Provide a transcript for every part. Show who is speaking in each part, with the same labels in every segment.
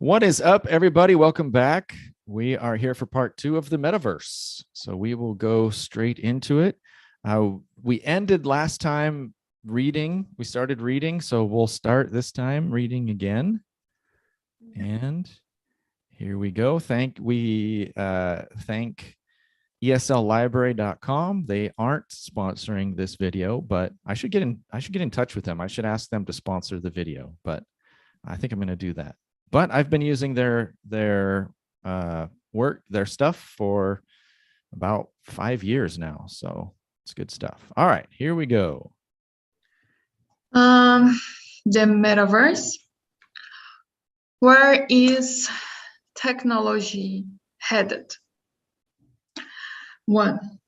Speaker 1: What is up, everybody? Welcome back. We are here for part 2 of the Metaverse. So we will go straight into it. We ended last time reading. We started reading, so we'll start this time reading again. And here we go. Thank ESLLibrary.com. They aren't sponsoring this video, but I should get in touch with them. I should ask them to sponsor the video, but I think I'm going to do that. But I've been using their stuff for about 5 years now, so it's good stuff. All right, here we go.
Speaker 2: The Metaverse. Where is technology headed? 1.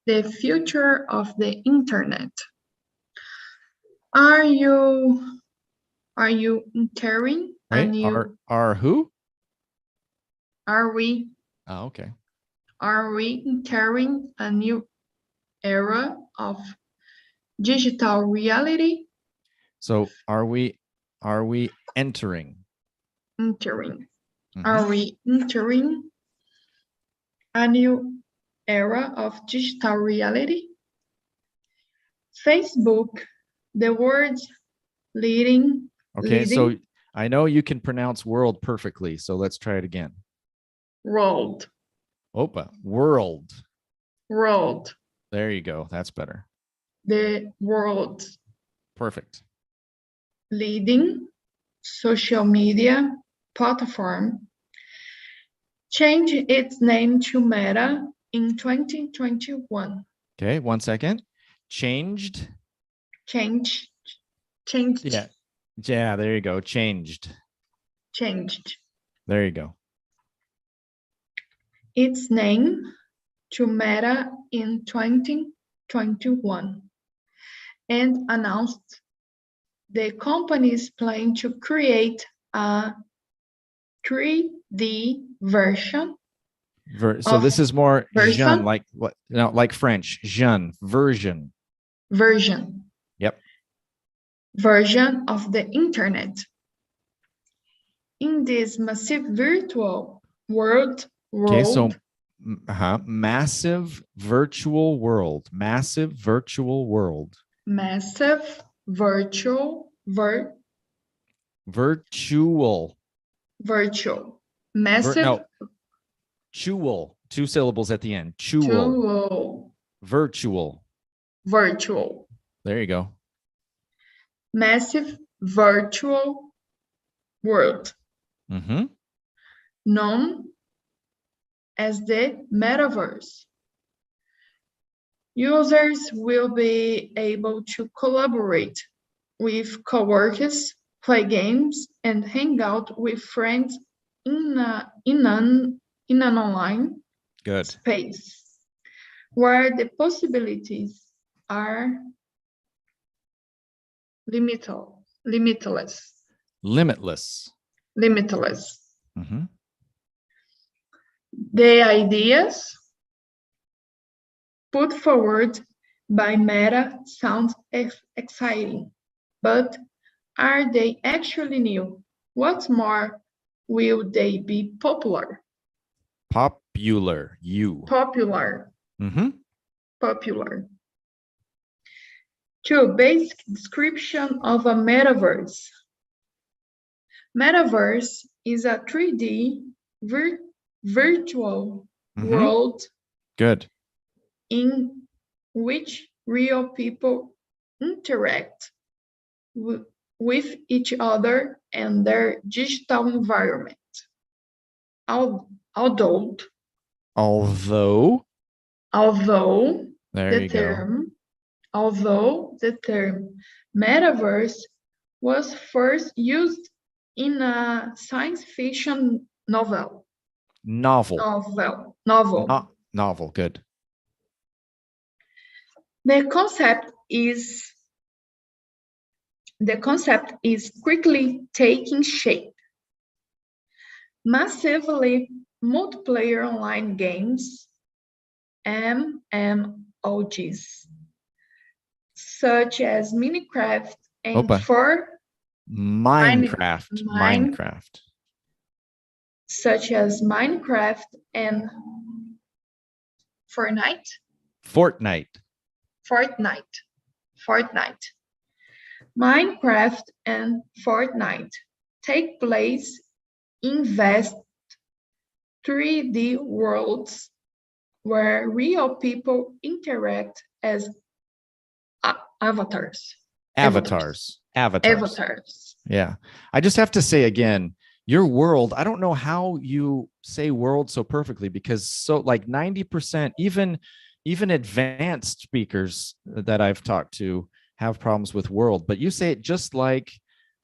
Speaker 2: The future of the internet. Are you entering a new?
Speaker 1: Are who?
Speaker 2: Are we?
Speaker 1: Oh, okay.
Speaker 2: Are we entering a new era of digital reality?
Speaker 1: So are we entering?
Speaker 2: Entering.
Speaker 1: Mm-hmm.
Speaker 2: Are we entering a new era of digital reality? Facebook, the words leading.
Speaker 1: Okay, so I know you can pronounce world perfectly, so let's try it again.
Speaker 2: World.
Speaker 1: Opa, world.
Speaker 2: World.
Speaker 1: There you go. That's better.
Speaker 2: The world.
Speaker 1: Perfect.
Speaker 2: Leading social media platform changed its name to Meta in 2021.
Speaker 1: Okay, 1 second. Changed. Yeah, there you go. Changed. There you go.
Speaker 2: Its name to Meta in 2021 and announced the company's plan to create a 3D version.
Speaker 1: So this is more jeune, like what? No, like French. Jeune version.
Speaker 2: Yep. Version of the internet. In this massive virtual world.
Speaker 1: Okay, so massive virtual world. Massive virtual world.
Speaker 2: Massive virtual. Massive.
Speaker 1: Chual. 2 syllables at the end. Chual. Virtual. There you go.
Speaker 2: Massive virtual world.
Speaker 1: Mm-hmm.
Speaker 2: Known as the Metaverse. Users will be able to collaborate with coworkers, play games, and hang out with friends in an online space where the possibilities are limitless.
Speaker 1: Mm-hmm.
Speaker 2: The ideas put forward by Meta sound exciting, but are they actually new? What's more, will they be popular?
Speaker 1: Popular. Mm-hmm.
Speaker 2: Popular. 2. Basic description of a metaverse. Metaverse is a 3D virtual world.
Speaker 1: Good.
Speaker 2: In which real people interact with each other and their digital environment. Although the term metaverse was first used in a science fiction novel.
Speaker 1: Novel, good.
Speaker 2: The concept is quickly taking shape. Massively multiplayer online games, MMOGs, such as Minecraft and
Speaker 1: Minecraft.
Speaker 2: Such as Minecraft and Fortnite. Minecraft and Fortnite take place in vast 3D worlds where real people interact as avatars.
Speaker 1: Yeah. I just have to say again, your world, I don't know how you say world so perfectly, because so like 90%, even advanced speakers that I've talked to have problems with world, but you say it just like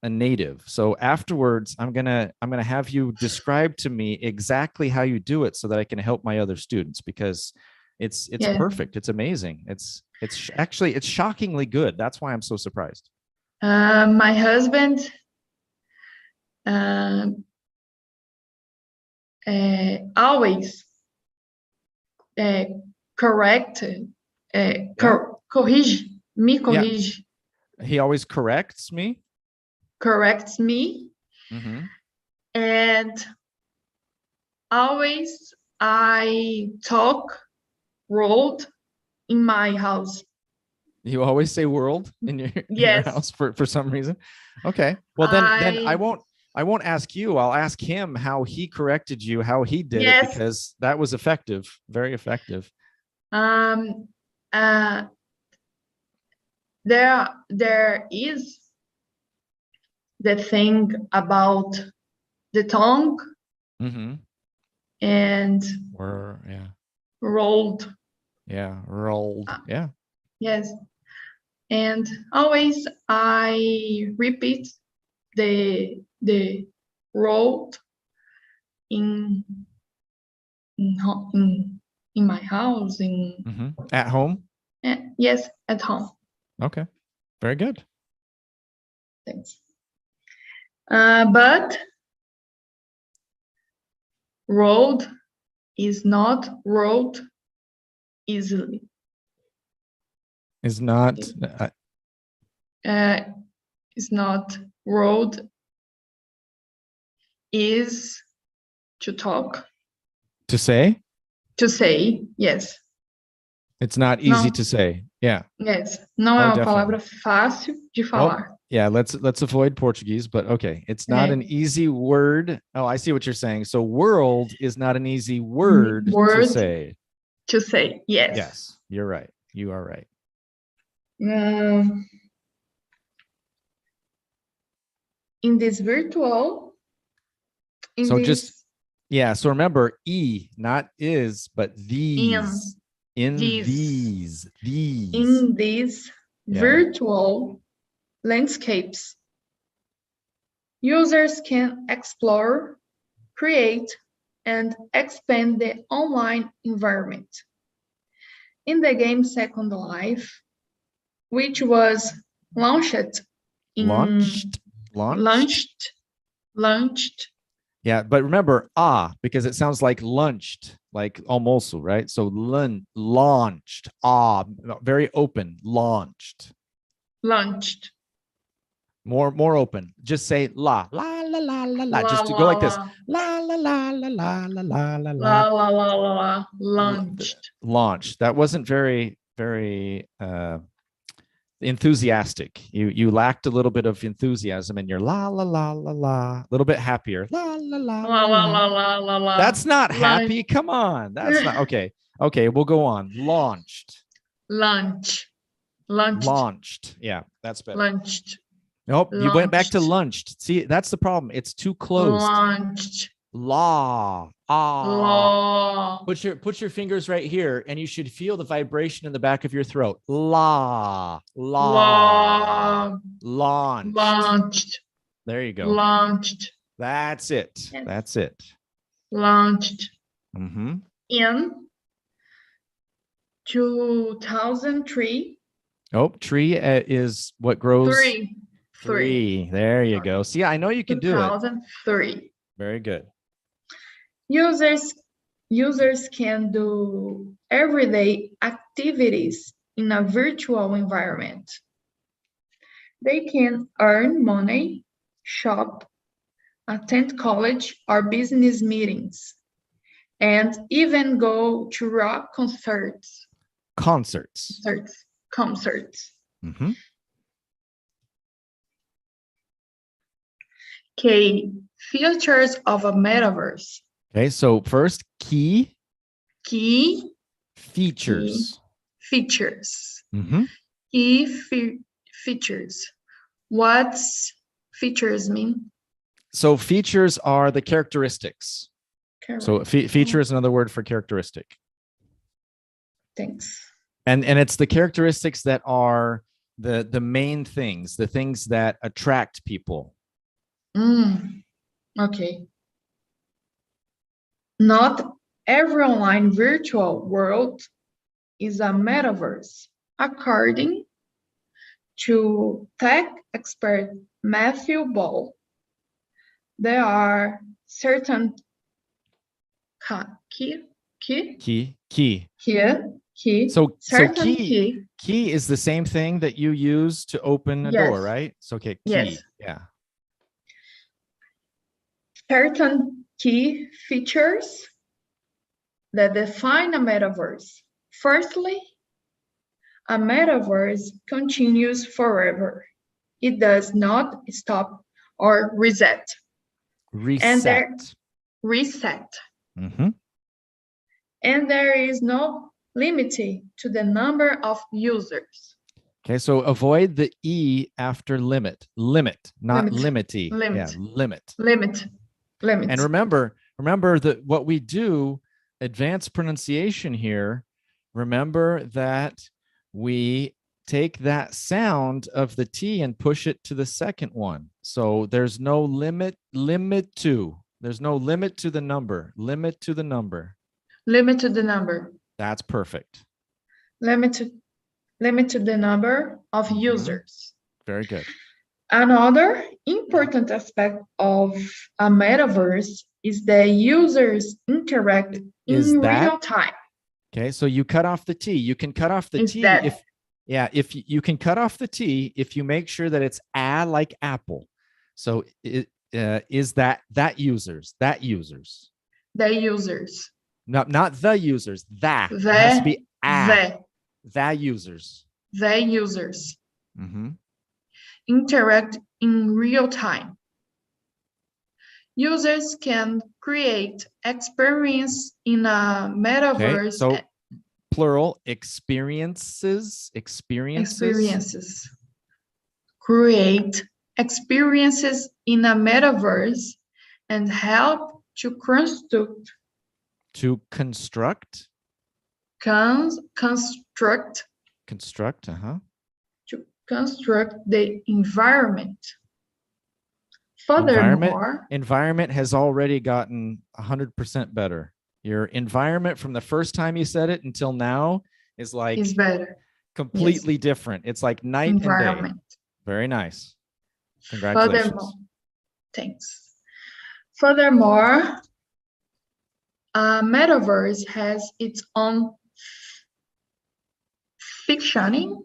Speaker 1: a native. So afterwards, I'm gonna have you describe to me exactly how you do it so that I can help my other students, because it's perfect. It's amazing. It's actually shockingly good. That's why I'm so surprised.
Speaker 2: My husband always correct, corrige.
Speaker 1: He always corrects me. Mm-hmm.
Speaker 2: And always I talk world in my house.
Speaker 1: You always say world in your,
Speaker 2: Yes.
Speaker 1: in your house for some reason. Okay. Well, then I won't ask you. I'll ask him how he corrected you, how he did it, because that was effective, very effective.
Speaker 2: There is the thing about the tongue.
Speaker 1: Mm-hmm.
Speaker 2: And
Speaker 1: rolled.
Speaker 2: Yes. And always I repeat the rolled in my house.
Speaker 1: At home?
Speaker 2: Yes, at home.
Speaker 1: Okay, very good.
Speaker 2: Thanks. But rolled is not rolled easily.
Speaker 1: Is not
Speaker 2: rolled is to talk.
Speaker 1: To say?
Speaker 2: To say, yes.
Speaker 1: It's not easy to say. Yeah.
Speaker 2: Yes. Não é uma palavra fácil de falar.
Speaker 1: Well, yeah, let's avoid Portuguese, but okay. It's not an easy word. Oh, I see what you're saying. So world is not an easy word to say.
Speaker 2: To say, yes.
Speaker 1: Yes, you're right. You are right.
Speaker 2: In this virtual.
Speaker 1: So remember, not is, but these. In these
Speaker 2: virtual landscapes, users can explore, create, and expand the online environment. In the game Second Life, which was launched.
Speaker 1: Yeah, but remember, because it sounds like lunched, like almoço, right? So launched, very open, launched. More open. Just say la la la la la la. Just to go like this. La la la la la la la la
Speaker 2: la.
Speaker 1: Launched. That wasn't very enthusiastic. You lacked a little bit of enthusiasm in your la la la la la. A little bit happier. La la la la la la la. That's not happy. Come on. That's not okay. Okay, we'll go on. Launched. Yeah, that's better.
Speaker 2: Launched.
Speaker 1: Nope, you went back to lunched. See, that's the problem. It's too close.
Speaker 2: Launched.
Speaker 1: Law.
Speaker 2: Law.
Speaker 1: Put your fingers right here, and you should feel the vibration in the back of your throat. Launched. There you go.
Speaker 2: Launched.
Speaker 1: That's it.
Speaker 2: Yes.
Speaker 1: That's it.
Speaker 2: Launched.
Speaker 1: Mm-hmm.
Speaker 2: In 2003.
Speaker 1: Oh, tree is what grows.
Speaker 2: Three.
Speaker 1: There you go. See, I know you can do it.
Speaker 2: 2003.
Speaker 1: Very good.
Speaker 2: Users can do everyday activities in a virtual environment. They can earn money shop, attend college or business meetings, and even go to rock concerts.
Speaker 1: Concerts.
Speaker 2: Concerts.
Speaker 1: Mhm.
Speaker 2: Okay, features of a metaverse.
Speaker 1: Okay, so first, key
Speaker 2: Key
Speaker 1: features.
Speaker 2: features.
Speaker 1: Mhm.
Speaker 2: Key features. What's features mean?
Speaker 1: So features are the characteristics. So feature is another word for characteristic.
Speaker 2: Thanks.
Speaker 1: And it's the characteristics that are the main things, the things that attract people.
Speaker 2: Okay. Not every online virtual world is a metaverse. According to tech expert Matthew Ball, there are certain
Speaker 1: Key is the same thing that you use to open a door, right? So okay, key.
Speaker 2: Yes.
Speaker 1: Yeah.
Speaker 2: Certain key features that define a metaverse. Firstly, a metaverse continues forever. It does not stop or reset.
Speaker 1: Reset.
Speaker 2: Mm-hmm. And there is no limit to the number of users.
Speaker 1: Okay, so avoid the E after limit. Limit, not limity.
Speaker 2: Limit.
Speaker 1: Yeah, limit.
Speaker 2: Limit.
Speaker 1: And remember that what we do, advanced pronunciation here, remember that we take that sound of the T and push it to the second one. So there's no limit to. There's no limit to the number. Limit to the number.
Speaker 2: Limit to the number.
Speaker 1: That's perfect.
Speaker 2: Limit to the number of users.
Speaker 1: Very good.
Speaker 2: Another important aspect of a metaverse is the users interact in real time.
Speaker 1: Okay, so you cut off the T. You can cut off the T if you can cut off the T if you make sure that it's like apple. So it is that users.
Speaker 2: The users.
Speaker 1: No, not the users. That it has to be the users.
Speaker 2: The users.
Speaker 1: Mm-hmm.
Speaker 2: Interact in real time. Users can create experience in a metaverse.
Speaker 1: Okay, so plural, experiences.
Speaker 2: Create experiences in a metaverse and help to construct.
Speaker 1: To construct.
Speaker 2: Construct. To construct the environment. Furthermore,
Speaker 1: environment has already gotten 100% better. Your environment from the first time you said it until now is
Speaker 2: better.
Speaker 1: Completely different. It's like night and day. Very nice. Congratulations.
Speaker 2: Thanks. Furthermore, a metaverse has its own functioning.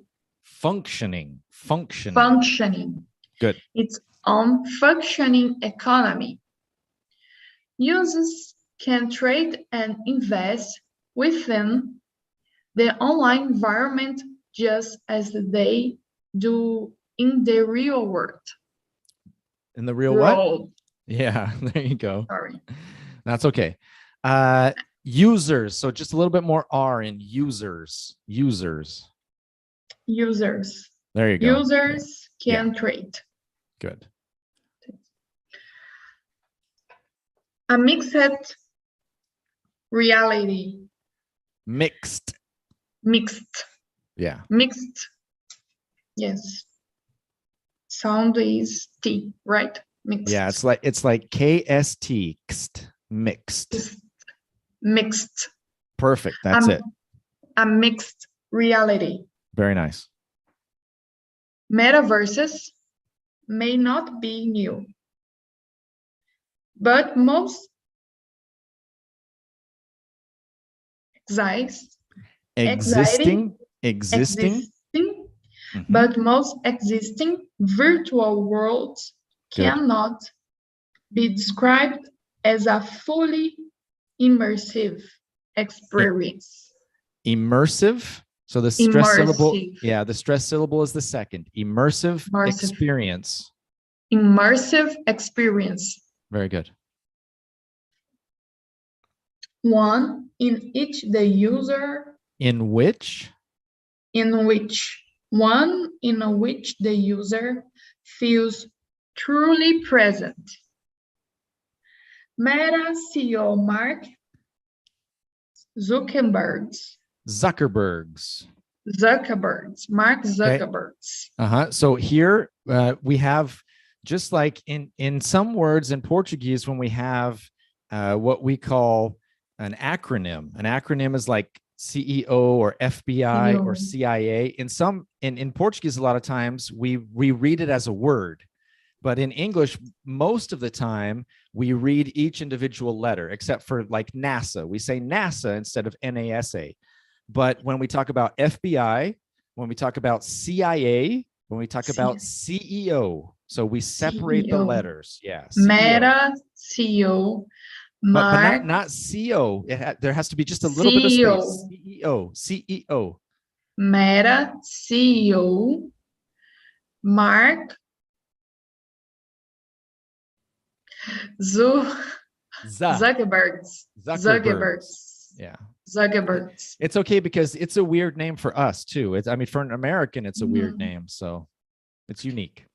Speaker 1: Good.
Speaker 2: Its own functioning economy. Users can trade and invest within the online environment just as they do in the real world.
Speaker 1: In the real what? Yeah, there you go.
Speaker 2: Sorry.
Speaker 1: That's okay. Users. So just a little bit more R in users. There you go.
Speaker 2: Users can trade.
Speaker 1: Good.
Speaker 2: A mixed reality.
Speaker 1: Mixed. Yeah.
Speaker 2: Mixed. Yes. Sound is T, right? Mixed.
Speaker 1: Yeah, it's like KST. Mixed. Perfect. That's it.
Speaker 2: A mixed reality.
Speaker 1: Very nice.
Speaker 2: Metaverses may not be new, but most
Speaker 1: existing.
Speaker 2: But most existing virtual worlds
Speaker 1: Good.
Speaker 2: cannot be described as a fully immersive experience.
Speaker 1: Immersive. So the stress syllable,
Speaker 2: Immersive.
Speaker 1: yeah, the stress syllable is the second. Immersive experience.
Speaker 2: Immersive experience.
Speaker 1: Very good.
Speaker 2: One in which the user feels truly present. Meta CEO Mark Zuckerberg's. Mark Zuckerberg's.
Speaker 1: Okay. So here we have, just like in some words in Portuguese, when we have what we call an acronym. An acronym is like CEO or FBI or CIA. In Portuguese, a lot of times we read it as a word, but in English, most of the time we read each individual letter, except for like NASA. We say NASA instead of NASA. But when we talk about FBI, when we talk about CIA, when we talk about CEO, so we separate the letters. Yeah. CEO.
Speaker 2: Meta CEO.
Speaker 1: But not CEO. There has to be just a little bit of space. CEO.
Speaker 2: Meta CEO Mark Zuckerberg's.
Speaker 1: Yeah.
Speaker 2: Zuckerberg's.
Speaker 1: It's okay because it's a weird name for us too. I mean, for an American, it's a weird name, so it's unique.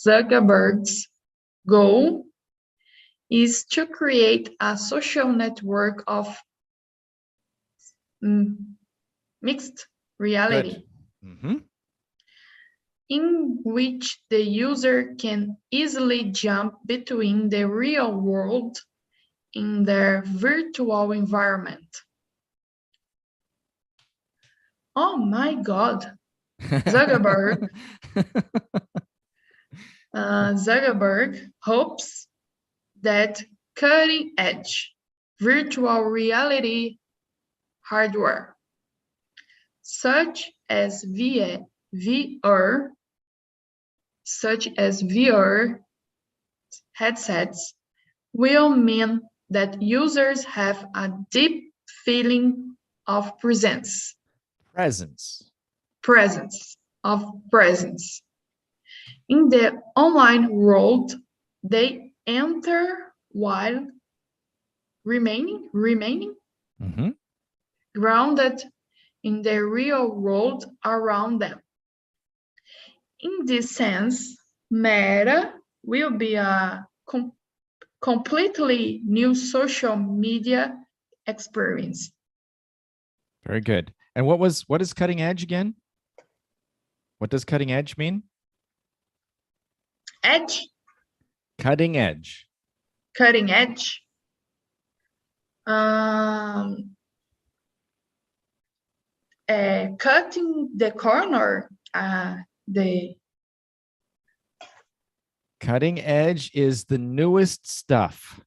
Speaker 2: Zuckerberg's goal is to create a social network of mixed reality, in which the user can easily jump between the real world in their virtual environment. Oh my God, Zuckerberg. Zuckerberg hopes that cutting-edge virtual reality hardware, such as VR headsets, will mean that users have a deep feeling of presence. In the online world they enter, while remaining grounded in the real world around them. In this sense, Meta will be a completely new social media experience.
Speaker 1: Very good. And what is cutting edge again? What does cutting edge mean?
Speaker 2: Edge.
Speaker 1: Cutting edge.
Speaker 2: Cutting edge. Cutting the corner.
Speaker 1: Cutting edge is the newest stuff.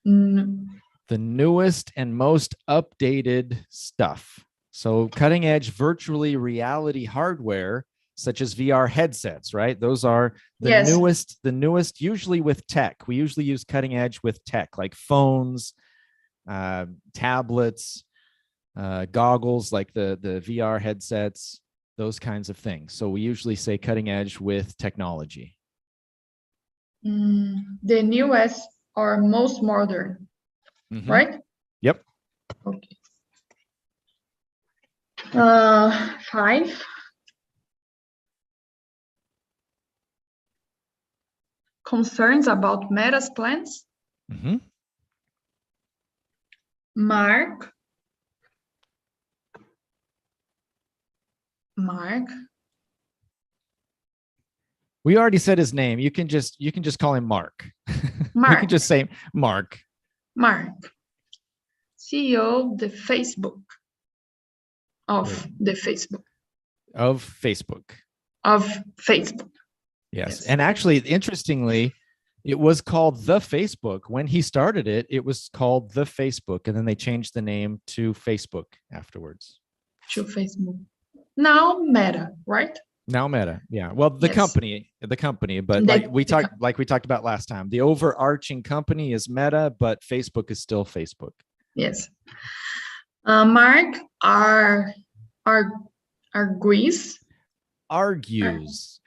Speaker 1: The newest and most updated stuff. So cutting edge virtually reality hardware, such as VR headsets, right? Those are the newest, usually with tech. We usually use cutting edge with tech, like phones, tablets, goggles, like the VR headsets, those kinds of things. So we usually say cutting edge with technology.
Speaker 2: The newest or most modern, right?
Speaker 1: Yep.
Speaker 2: Okay. 5. Concerns about Meta's plans. Mark.
Speaker 1: We already said his name. You can just call him Mark. You can just say Mark.
Speaker 2: CEO of Facebook. Of Facebook.
Speaker 1: Yes. And actually, interestingly, it was called the Facebook. When he started it, it was called the Facebook, and then they changed the name to Facebook afterwards.
Speaker 2: To Facebook. Now Meta, right?
Speaker 1: Now Meta. Yeah. Well, the
Speaker 2: Yes.
Speaker 1: company, but
Speaker 2: The-
Speaker 1: like we talked about last time, the overarching company is Meta, but Facebook is still Facebook.
Speaker 2: Yes. Mark agrees.
Speaker 1: Argues.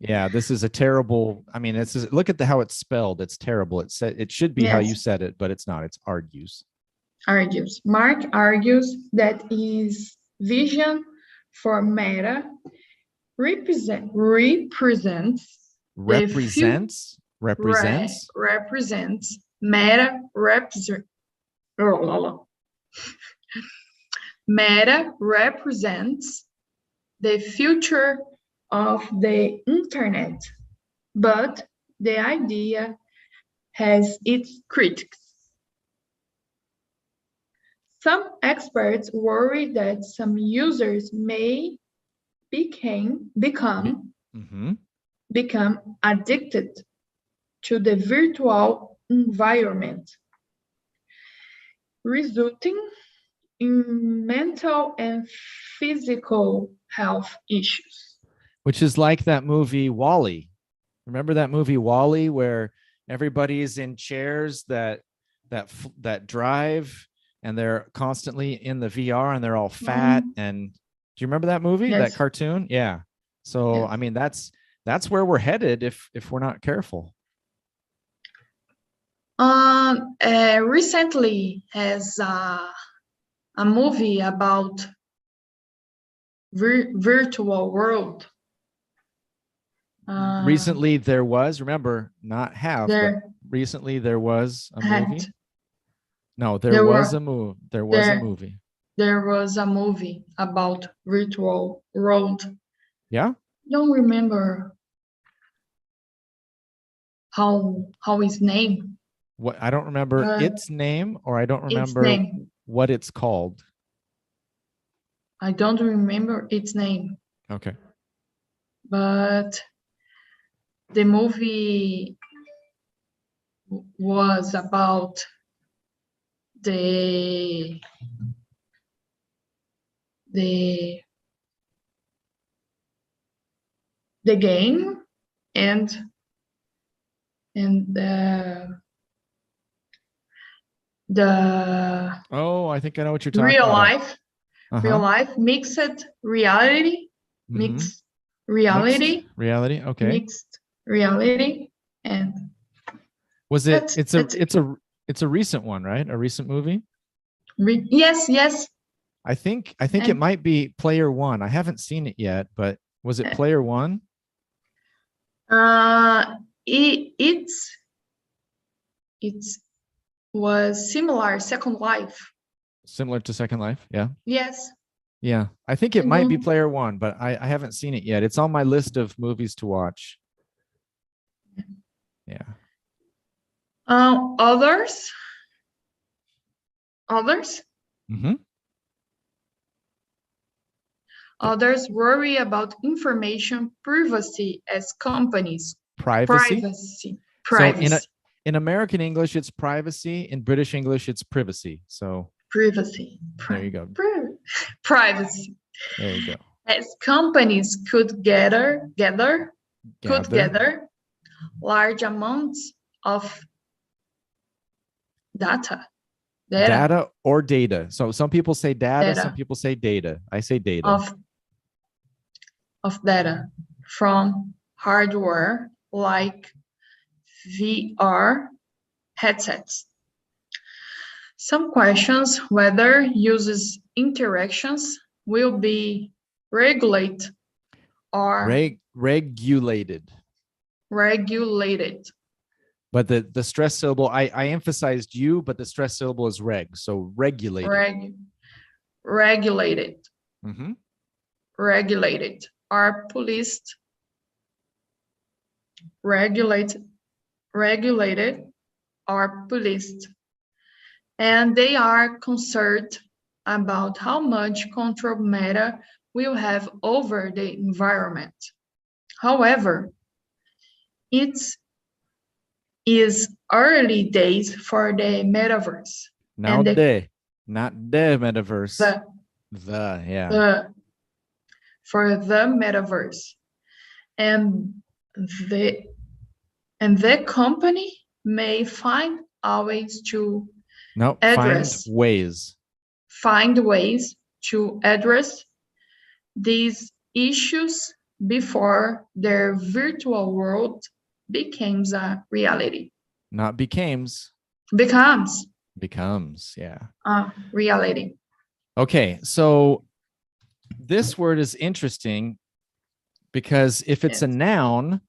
Speaker 1: Yeah, this is a terrible. I mean, look at how it's spelled. It's terrible. It should be how you said it, but it's not. It's argues.
Speaker 2: Argues. Mark argues that his vision for Meta represents Meta represents the future of the internet, but the idea has its critics. Some experts worry that some users may become addicted to the virtual environment, resulting in mental and physical health issues.
Speaker 1: Which is like that movie Wall-E. Remember that movie Wall-E, where everybody is in chairs that drive, and they're constantly in the VR, and they're all fat. And do you remember that movie, that cartoon? Yeah. So I mean, that's where we're headed if we're not careful.
Speaker 2: Recently has a movie about virtual world.
Speaker 1: Recently there was, remember, not have, but recently there was a movie. No, there was a movie. There was a movie.
Speaker 2: There was a movie about virtual world.
Speaker 1: Yeah.
Speaker 2: Don't remember how its name.
Speaker 1: What, I don't remember its name, or I don't remember what it's called.
Speaker 2: I don't remember its name.
Speaker 1: Okay.
Speaker 2: But the movie was about the game and the
Speaker 1: oh, I think I know what you're talking about.
Speaker 2: Real life mixed reality, mixed reality,
Speaker 1: okay,
Speaker 2: mixed reality, and
Speaker 1: was it? It's a recent one, right? A recent movie.
Speaker 2: Yes.
Speaker 1: I think it might be Player One. I haven't seen it yet, but was it Player One?
Speaker 2: It was similar Second Life.
Speaker 1: Similar to Second Life, yeah.
Speaker 2: Yes.
Speaker 1: Yeah, I think it might be Player One, but I haven't seen it yet. It's on my list of movies to watch. Yeah.
Speaker 2: Others.
Speaker 1: Mm-hmm.
Speaker 2: Others worry about information privacy as companies.
Speaker 1: Privacy. So in American English, it's privacy. In British English, it's privacy. So
Speaker 2: privacy.
Speaker 1: There you go.
Speaker 2: Privacy.
Speaker 1: There you go.
Speaker 2: As companies could gather large amounts of data.
Speaker 1: Data or data. So some people say data, some people say data. I say data.
Speaker 2: Of data from hardware like VR headsets. Some questions whether users' interactions will be regulated or
Speaker 1: regulated. But the stress syllable, I emphasized you, but the stress syllable is reg. So regulated.
Speaker 2: Regulated.
Speaker 1: Mm-hmm.
Speaker 2: Regulated or policed. Regulated or policed. And they are concerned about how much control Meta will have over the environment. However, it is early days for the metaverse.
Speaker 1: Not the metaverse.
Speaker 2: Yeah. for the metaverse, and the company may find ways to
Speaker 1: No,
Speaker 2: address
Speaker 1: find ways
Speaker 2: to address these issues before their virtual world becomes a reality.
Speaker 1: Not becomes.
Speaker 2: Becomes
Speaker 1: Yeah.
Speaker 2: a reality.
Speaker 1: Okay, so this word is interesting because if it's a noun,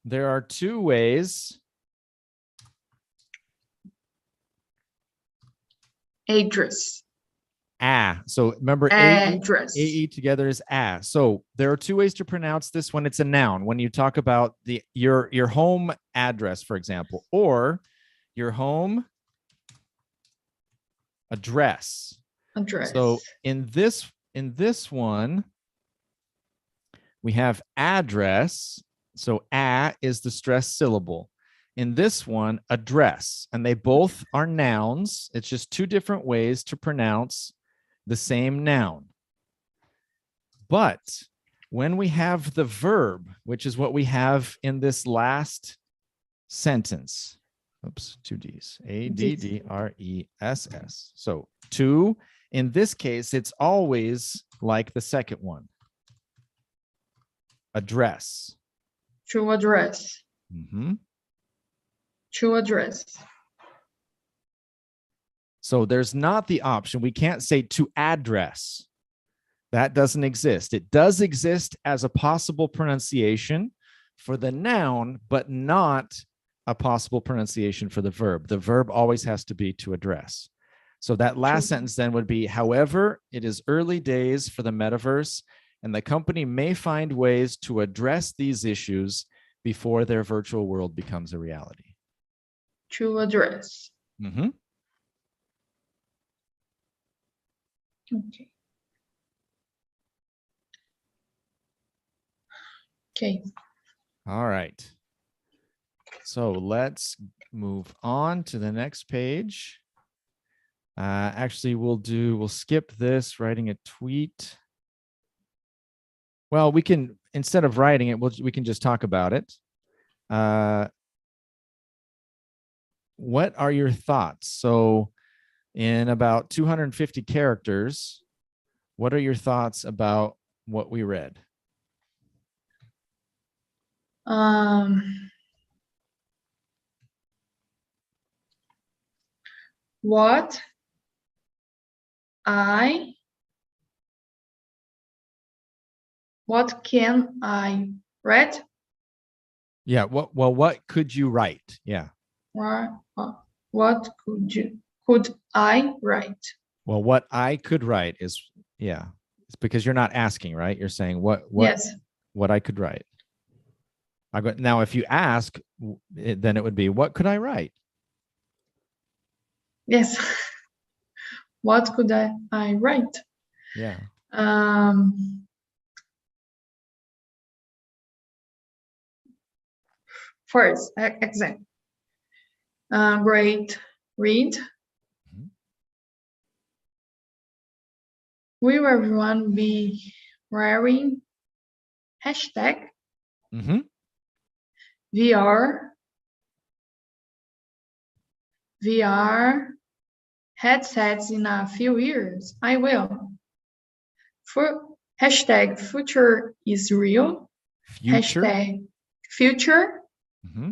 Speaker 1: there are two ways.
Speaker 2: Address.
Speaker 1: So remember,
Speaker 2: Address.
Speaker 1: AE together is So there are two ways to pronounce this when it's a noun. When you talk about your home address, for example, or your home address. So in this one, we have address. So a is the stressed syllable. In this one, address, and they both are nouns. It's just two different ways to pronounce the same noun. But when we have the verb, which is what we have in this last sentence, oops, two D's, ADDRESS. So to, in this case, it's always like the second one. Address.
Speaker 2: To address.
Speaker 1: Mm-hmm.
Speaker 2: To address.
Speaker 1: So there's not the option. We can't say to address. That doesn't exist. It does exist as a possible pronunciation for the noun, but not a possible pronunciation for the verb. The verb always has to be to address. So that last sentence then would be, however, it is early days for the metaverse, and the company may find ways to address these issues before their virtual world becomes a reality.
Speaker 2: To address.
Speaker 1: Mm-hmm.
Speaker 2: Okay.
Speaker 1: All right. So let's move on to the next page. Actually, we'll skip this, writing a tweet. Well, we can, instead of writing it, we can just talk about it. What are your thoughts? So in about 250 characters, what are your thoughts about what we read?
Speaker 2: What can I write?
Speaker 1: Yeah. What could you write? Yeah.
Speaker 2: What could I write?
Speaker 1: Well, what I could write is, yeah, it's because you're not asking, right? You're saying what I could write. Now, if you ask, then it would be, what could I write?
Speaker 2: Yes. What could I write?
Speaker 1: Yeah.
Speaker 2: First example. Great. Read.
Speaker 1: Mm-hmm.
Speaker 2: Will everyone be wearing hashtag
Speaker 1: Mm-hmm.
Speaker 2: VR headsets in a few years? I will. Hashtag future is real. Hashtag future.
Speaker 1: Mm-hmm.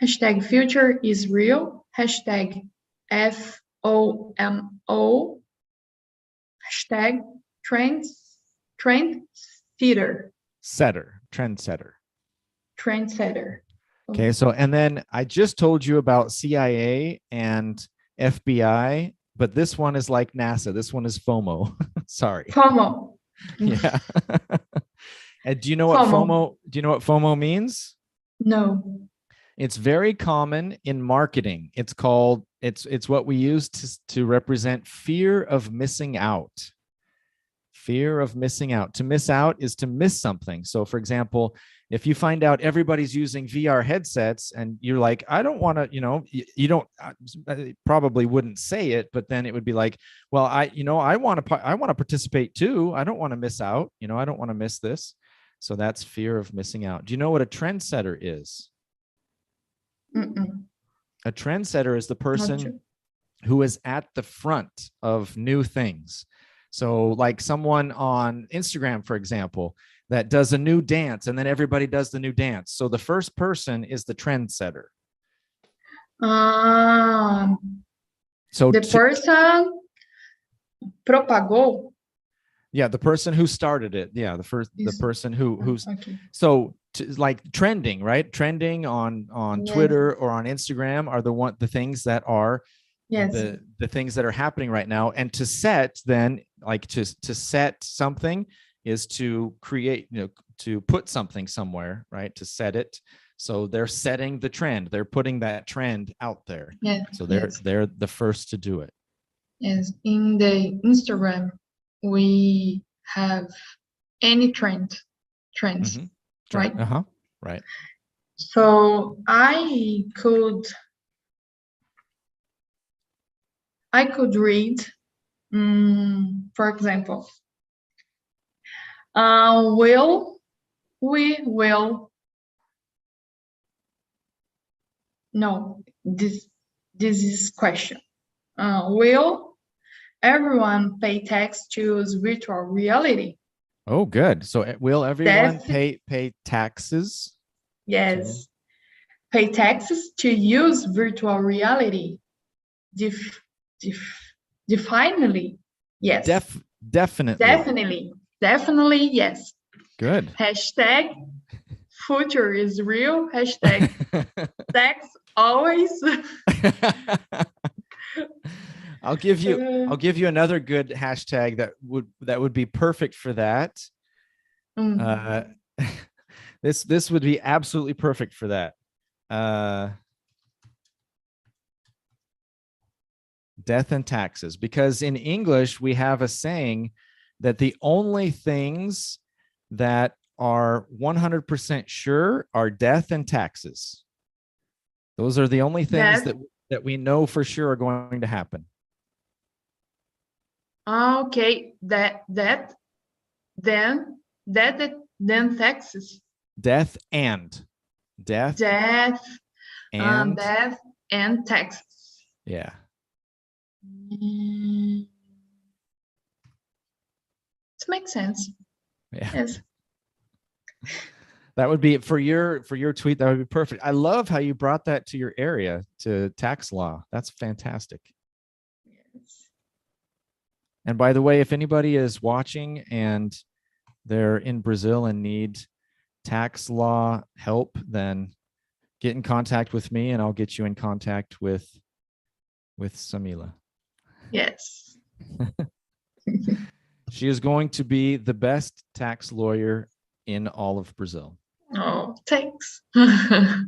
Speaker 2: Hashtag future is real. Hashtag FOMO. Hashtag trendsetter.
Speaker 1: Okay, so, and then I just told you about CIA and FBI, but this one is like NASA. This one is FOMO. Sorry.
Speaker 2: FOMO.
Speaker 1: Yeah. And do you know what FOMO means?
Speaker 2: No.
Speaker 1: It's very common in marketing. It's what we use to represent fear of missing out. Fear of missing out. To miss out is to miss something. So for example, If you find out everybody's using VR headsets and you're like, I don't want to, you don't probably wouldn't say it, but then it would be like, well, I want to participate too. I don't want to miss out. I don't want to miss this. So that's fear of missing out. Do you know what a trendsetter is?
Speaker 2: Mm-mm.
Speaker 1: A trendsetter is the person who is at the front of new things. So like someone on Instagram, for example, that does a new dance and then everybody does the new dance. So the first person is the trendsetter.
Speaker 2: So the person propagou.
Speaker 1: Yeah, the person who started it. Yeah, the person who's
Speaker 2: okay.
Speaker 1: So like trending, right? Trending on
Speaker 2: Yes.
Speaker 1: Twitter or on Instagram are the things that are the things that are happening right now. And to set then, like to set something is to create, to put something somewhere, right? To set it. So they're setting the trend. They're putting that trend out there.
Speaker 2: Yeah.
Speaker 1: So they're the first to do it.
Speaker 2: Yes. In the Instagram, we have any trends,
Speaker 1: Mm-hmm.
Speaker 2: right?
Speaker 1: Right.
Speaker 2: So I could read, for example, this is question. Will everyone pay tax to virtual reality?
Speaker 1: Oh, good. So will everyone pay taxes?
Speaker 2: Yes. Pay taxes to use virtual reality. Definitely. Yes.
Speaker 1: Definitely.
Speaker 2: Definitely yes.
Speaker 1: Good.
Speaker 2: Hashtag future is real. Hashtag tax always.
Speaker 1: I'll give you another good hashtag that would be perfect for that. This would be absolutely perfect for that. Death and taxes, because in English we have a saying that the only things that are 100% sure are death and taxes. Those are the only things that we know for sure are going to happen.
Speaker 2: Okay, then taxes. Death
Speaker 1: and
Speaker 2: taxes.
Speaker 1: Yeah.
Speaker 2: It makes sense.
Speaker 1: Yeah.
Speaker 2: Yes.
Speaker 1: That would be for your tweet. That would be perfect. I love how you brought that to your area, to tax law. That's fantastic.
Speaker 2: Yes.
Speaker 1: And by the way, if anybody is watching and they're in Brazil and need tax law help, then get in contact with me and I'll get you in contact with Samila.
Speaker 2: Yes.
Speaker 1: She is going to be the best tax lawyer in all of Brazil.
Speaker 2: Oh, thanks.
Speaker 1: All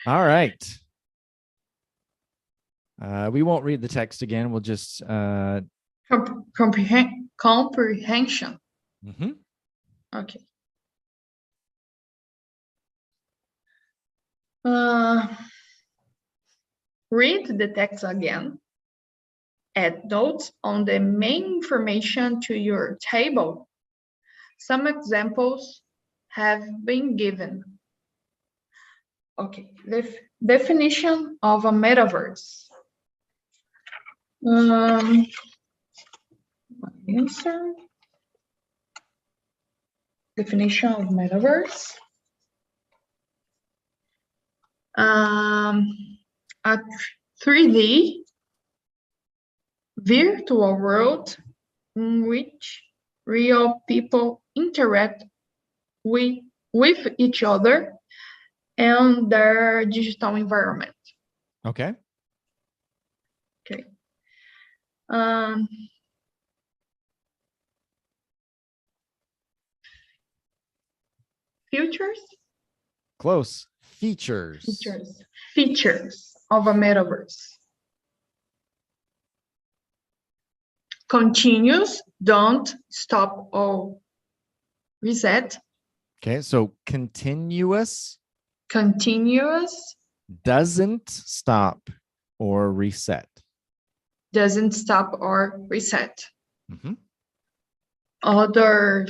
Speaker 1: right. We won't read the text again. We'll just
Speaker 2: comprehension.
Speaker 1: Mm-hmm.
Speaker 2: Okay. Read the text again. Add notes on the main information to your table. Some examples have been given. Okay, the definition of a metaverse. Answer. Definition of metaverse. A 3D virtual world in which real people interact with each other and their digital environment.
Speaker 1: Okay.
Speaker 2: Okay. Features?
Speaker 1: Close. Features
Speaker 2: of a metaverse. Continuous, don't stop or reset.
Speaker 1: Okay, so continuous
Speaker 2: continuous,
Speaker 1: doesn't stop or reset.
Speaker 2: doesn't stop or reset.
Speaker 1: Mhm.
Speaker 2: Other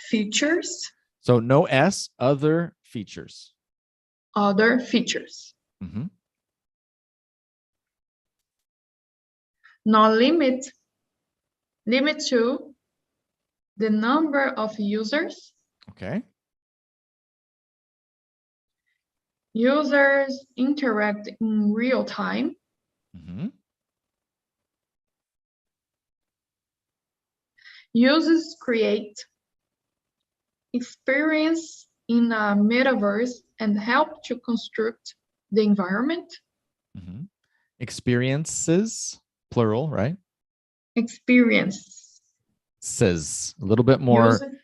Speaker 2: features,
Speaker 1: So no S, other features.
Speaker 2: other features.
Speaker 1: Mhm.
Speaker 2: No limit to the number of users.
Speaker 1: Okay.
Speaker 2: Users interact in real time.
Speaker 1: Mhm.
Speaker 2: Users create experience in a metaverse and help to construct the environment.
Speaker 1: Mhm. Experiences, plural, right?
Speaker 2: Experience.
Speaker 1: Says a little bit more.
Speaker 2: User,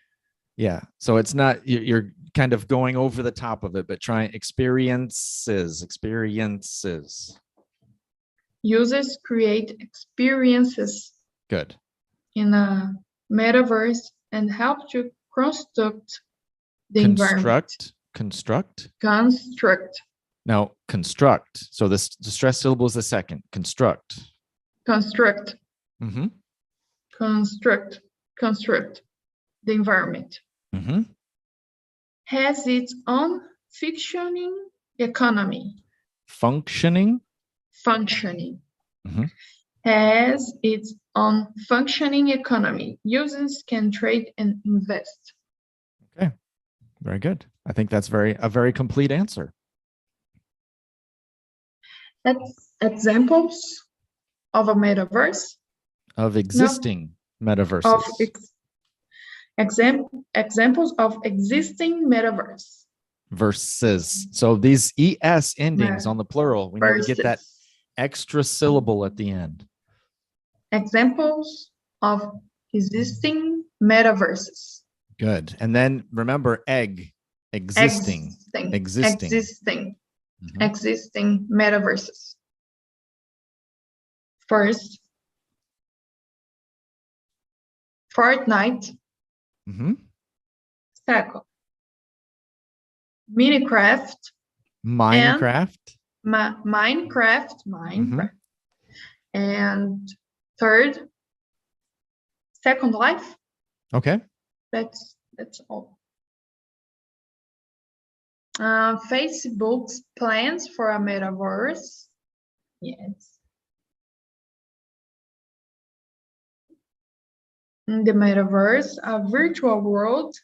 Speaker 1: Yeah. So it's not, you're kind of going over the top of it, but trying experiences.
Speaker 2: users create experiences
Speaker 1: Good.
Speaker 2: in a metaverse and help to construct the environment.
Speaker 1: Construct.
Speaker 2: Construct.
Speaker 1: Now, construct. So the stress syllable is the second. Construct.
Speaker 2: Construct.
Speaker 1: Mm-hmm.
Speaker 2: Construct. Construct the environment.
Speaker 1: Mm-hmm.
Speaker 2: Has its own functioning economy.
Speaker 1: Functioning. Mm-hmm.
Speaker 2: Has its own functioning economy. Users can trade and invest.
Speaker 1: Okay. Very good. I think that's a very complete answer.
Speaker 2: That's examples of a metaverse.
Speaker 1: Of existing metaverses.
Speaker 2: Of examples of existing metaverse.
Speaker 1: Verses. So these ES endings on the plural, we need to get that extra syllable at the end.
Speaker 2: Examples of existing metaverses.
Speaker 1: Good. And then remember existing.
Speaker 2: Existing
Speaker 1: Mm-hmm.
Speaker 2: metaverses. First, Fortnite.
Speaker 1: Mm-hmm.
Speaker 2: Second, Minecraft.
Speaker 1: Minecraft.
Speaker 2: Minecraft.
Speaker 1: Mm-hmm.
Speaker 2: And third, Second Life.
Speaker 1: Okay.
Speaker 2: That's all. Facebook's plans for a metaverse. Yes. In the metaverse, a virtual world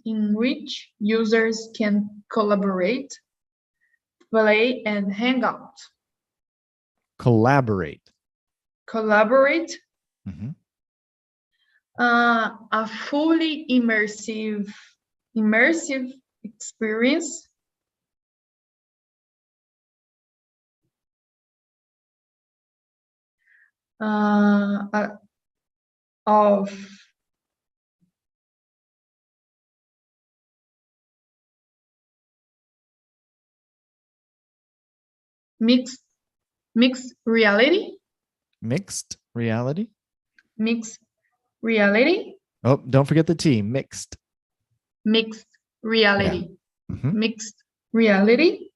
Speaker 2: in which users can collaborate, play, and hang out.
Speaker 1: Collaborate.
Speaker 2: Mm-hmm. A fully immersive experience of mixed reality.
Speaker 1: Mixed reality.
Speaker 2: Mixed reality.
Speaker 1: Oh, don't forget the T. Mixed
Speaker 2: reality.
Speaker 1: Yeah. Mm-hmm.
Speaker 2: Mixed reality.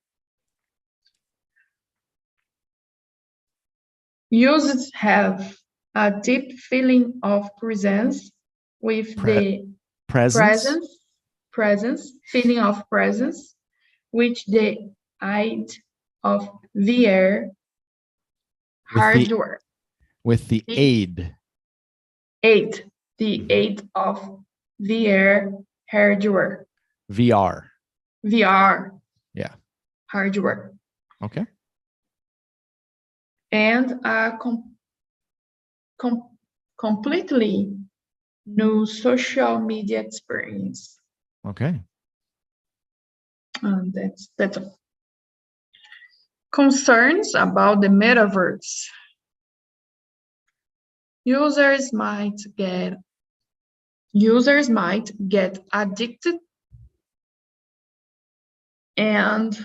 Speaker 2: Users have a deep feeling of presence with the feeling of presence, which the aid of VR hardware.
Speaker 1: With the aid.
Speaker 2: The aid of VR hardware.
Speaker 1: VR.
Speaker 2: Yeah. Hardware.
Speaker 1: Okay.
Speaker 2: And a completely new social media experience.
Speaker 1: Okay.
Speaker 2: That's all. Concerns about the metaverse. Users might get addicted and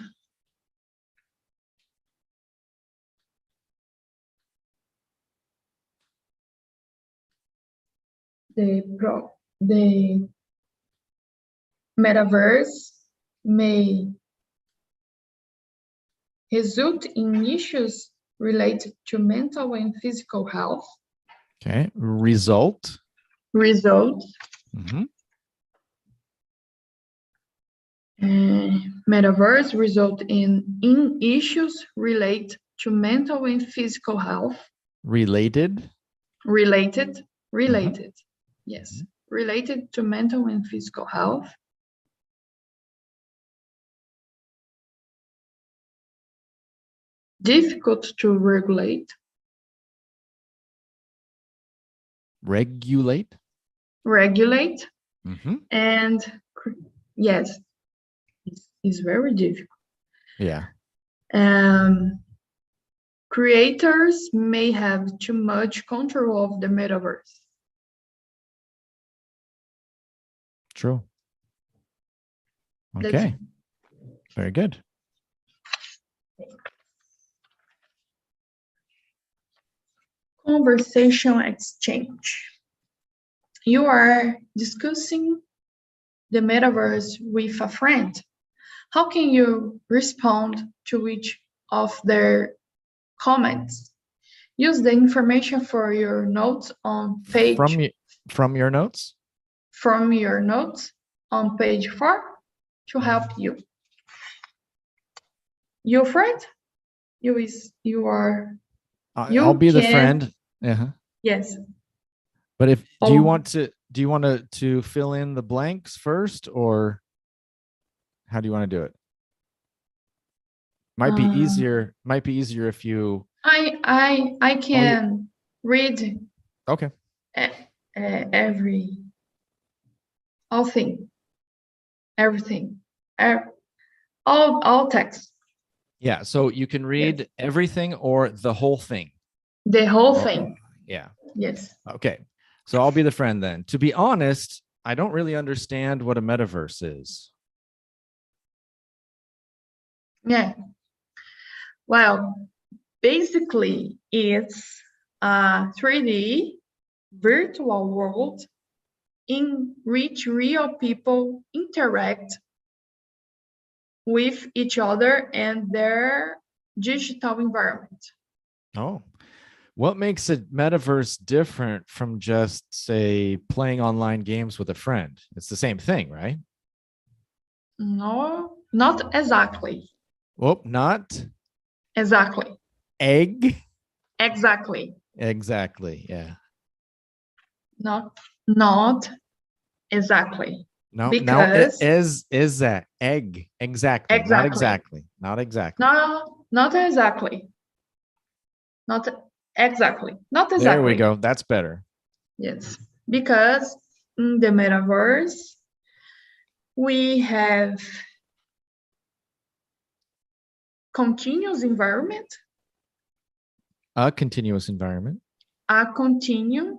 Speaker 2: the Metaverse may result in issues related to mental and physical health.
Speaker 1: Okay. Result.
Speaker 2: Mm-hmm. Metaverse result in issues related to mental and physical health.
Speaker 1: Related.
Speaker 2: Mm-hmm. Yes, related to mental and physical health. Difficult to regulate.
Speaker 1: Regulate.
Speaker 2: Mm-hmm. And yes, it's very difficult.
Speaker 1: Yeah.
Speaker 2: Creators may have too much control of the metaverse.
Speaker 1: True. Okay. Very good.
Speaker 2: Conversational exchange. You are discussing the metaverse with a friend. How can you respond to each of their comments? Use the information for your notes on page...
Speaker 1: From your notes?
Speaker 2: From your notes on page 4 to help you. Your friend?
Speaker 1: I'll be the friend. Uh-huh.
Speaker 2: Yes.
Speaker 1: But do you want to fill in the blanks first, or how do you want to do it? Might be easier if you...
Speaker 2: I can read.
Speaker 1: Okay.
Speaker 2: Everything, all text.
Speaker 1: Yeah, so you can read everything or the whole thing.
Speaker 2: The whole thing.
Speaker 1: Yeah.
Speaker 2: Yes.
Speaker 1: Okay. So I'll be the friend then. To be honest, I don't really understand what a metaverse is.
Speaker 2: Yeah. Well, basically, it's a 3D virtual world in which real people interact with each other and their digital environment.
Speaker 1: Oh, what makes a metaverse different from just, say, playing online games with a friend? It's the same thing, right?
Speaker 2: No, not exactly.
Speaker 1: Well, not
Speaker 2: exactly.
Speaker 1: Egg?
Speaker 2: Exactly.
Speaker 1: Exactly, yeah.
Speaker 2: Not exactly.
Speaker 1: No,
Speaker 2: because
Speaker 1: now is that egg? Exactly. Not exactly. Not exactly.
Speaker 2: No, not exactly. Not exactly. Not exactly.
Speaker 1: There we go. That's better.
Speaker 2: Yes, because in the metaverse, we have continuous environment.
Speaker 1: A continuous environment.
Speaker 2: A continuous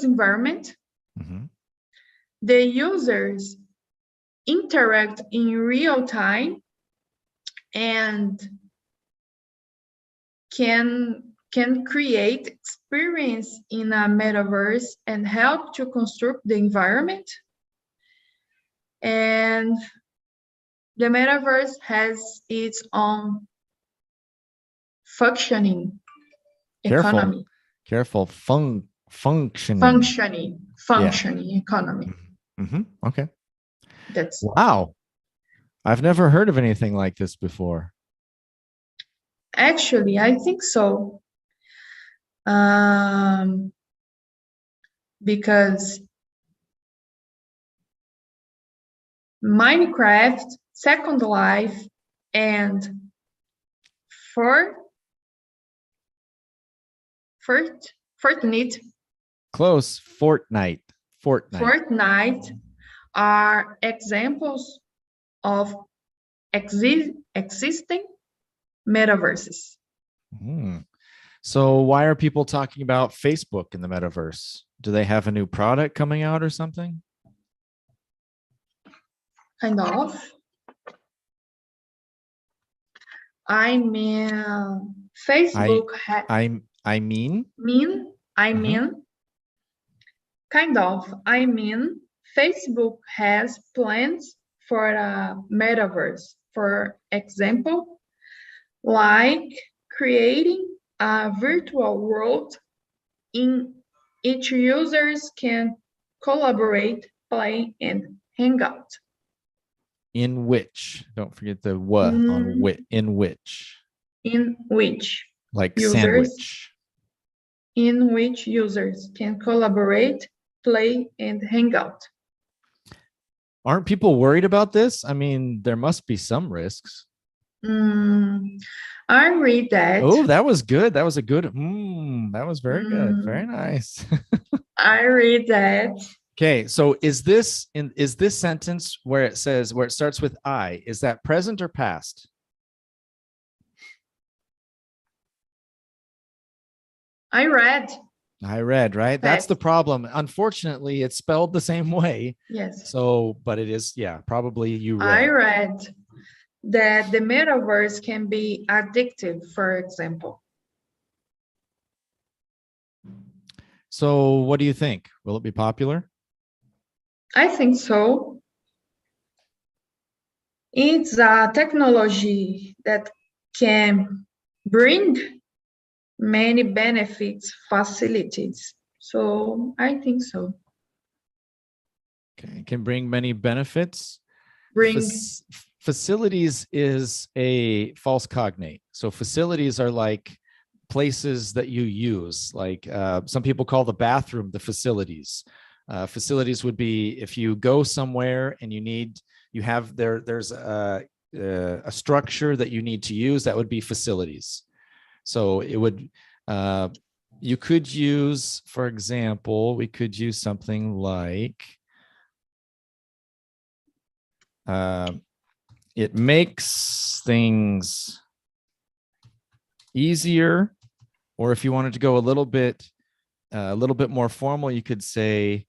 Speaker 2: environment.
Speaker 1: Mm-hmm.
Speaker 2: The users interact in real time and can create experience in a metaverse and help to construct the environment. And the metaverse has its own functioning economy.
Speaker 1: Careful. Functioning
Speaker 2: economy.
Speaker 1: Mm-hmm. Okay.
Speaker 2: That's
Speaker 1: wow. I've never heard of anything like this before.
Speaker 2: Actually, I think so. Because Minecraft, Second Life, and Fortnite.
Speaker 1: Close. Fortnite
Speaker 2: are examples of existing metaverses.
Speaker 1: So why are people talking about Facebook in the metaverse? Do they have a new product coming out or something?
Speaker 2: Kind of. I mean, Facebook.
Speaker 1: I mean.
Speaker 2: Kind of. I mean, Facebook has plans for a metaverse, for example, like creating a virtual world in which users can collaborate, play, and hang out.
Speaker 1: In which, don't forget the what on which, in which.
Speaker 2: In which
Speaker 1: Like
Speaker 2: users,
Speaker 1: sandwich.
Speaker 2: in which users can collaborate, play, and hang out.
Speaker 1: Aren't people worried about this? I mean, there must be some risks.
Speaker 2: I read that.
Speaker 1: Oh, that was good. That was a good. That was very good. Very nice.
Speaker 2: I read that.
Speaker 1: Okay, so is this sentence where it starts with I, is that present or past?
Speaker 2: I read,
Speaker 1: right? That's the problem. Unfortunately, it's spelled the same way.
Speaker 2: Yes.
Speaker 1: So, but it is, yeah, probably you read.
Speaker 2: I read that the metaverse can be addictive, for example.
Speaker 1: So what do you think? Will it be popular?
Speaker 2: I think so. It's a technology that can bring many benefits, facilities. So I think so.
Speaker 1: Okay, it can bring many benefits.
Speaker 2: Bring
Speaker 1: Facilities is a false cognate. So facilities are like places that you use. Like some people call the bathroom the facilities. Facilities would be if you go somewhere and there's a structure that you need to use, that would be facilities. So it would, you could use, for example, we could use something like, it makes things easier, or if you wanted to go a little bit more formal, you could say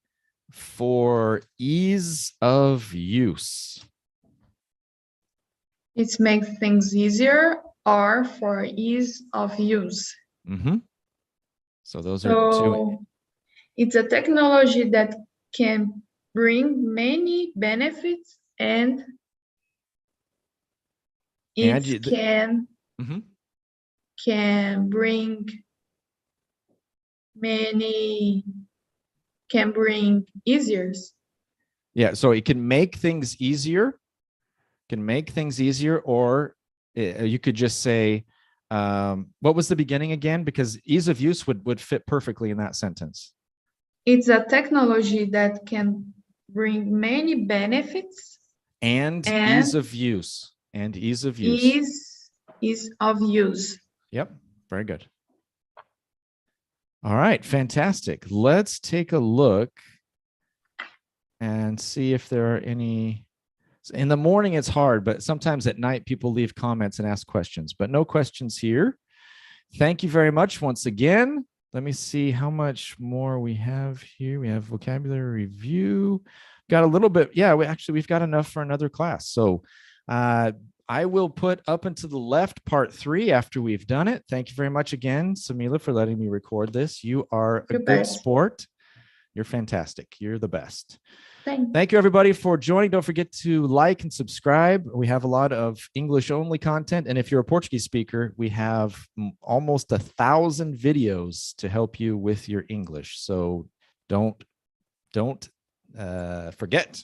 Speaker 1: for ease of use.
Speaker 2: It makes things easier or for ease of use.
Speaker 1: So those are two.
Speaker 2: It's a technology that can bring many benefits and it can bring easier.
Speaker 1: Yeah, so it can make things easier. Or you could just say, what was the beginning again? Because ease of use would fit perfectly in that sentence.
Speaker 2: It's a technology that can bring many benefits
Speaker 1: and ease of use.
Speaker 2: Ease of use.
Speaker 1: Yep, very good. All right, fantastic. Let's take a look and see if there are any. In the morning, it's hard, but sometimes at night, people leave comments and ask questions, but no questions here. Thank you very much once again. Let me see how much more we have here. We have vocabulary review. Got a little bit. Yeah, we've got enough for another class. So I will put up and to the left part 3 after we've done it. Thank you very much again, Samila, for letting me record this. You are a good sport. You're fantastic. You're the best. Thank you, everybody, for joining. Don't forget to like and subscribe. We have a lot of English-only content. And if you're a Portuguese speaker, we have almost 1,000 videos to help you with your English. So don't forget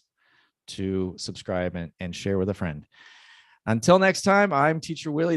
Speaker 1: to subscribe and share with a friend. Until next time, I'm Teacher Willy.